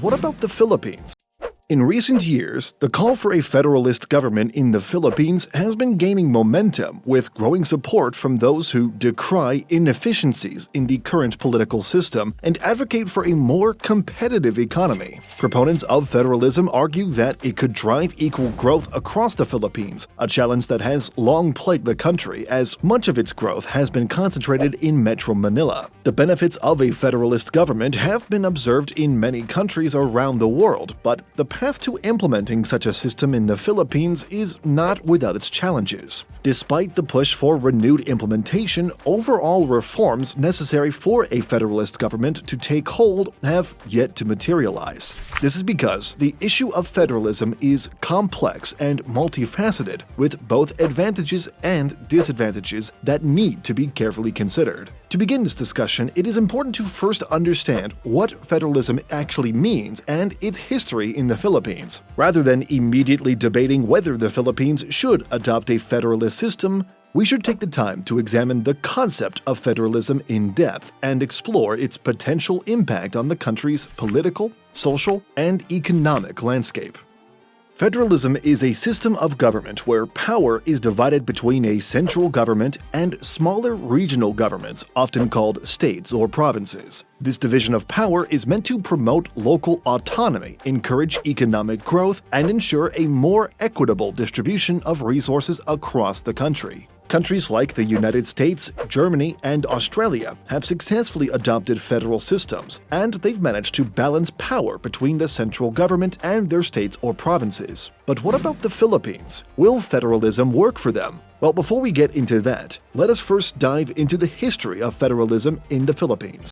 What about the Philippines? In recent years, the call for a federalist government in the Philippines has been gaining momentum, with growing support from those who decry inefficiencies in the current political system and advocate for a more competitive economy. Proponents of federalism argue that it could drive equal growth across the Philippines, a challenge that has long plagued the country as much of its growth has been concentrated in Metro Manila. The benefits of a federalist government have been observed in many countries around the world, but the path to implementing such a system in the Philippines is not without its challenges. Despite the push for renewed implementation, overall reforms necessary for a federalist government to take hold have yet to materialize. This is because the issue of federalism is complex and multifaceted, with both advantages and disadvantages that need to be carefully considered. To begin this discussion, it is important to first understand what federalism actually means and its history in the Philippines. Rather than immediately debating whether the Philippines should adopt a federalist system, we should take the time to examine the concept of federalism in depth and explore its potential impact on the country's political, social, and economic landscape. Federalism is a system of government where power is divided between a central government and smaller regional governments, often called states or provinces. This division of power is meant to promote local autonomy, encourage economic growth, and ensure a more equitable distribution of resources across the country. Countries like the United States, Germany, and Australia have successfully adopted federal systems, and they've managed to balance power between the central government and their states or provinces. But what about the Philippines? Will federalism work for them? Well, before we get into that, let us first dive into the history of federalism in the Philippines.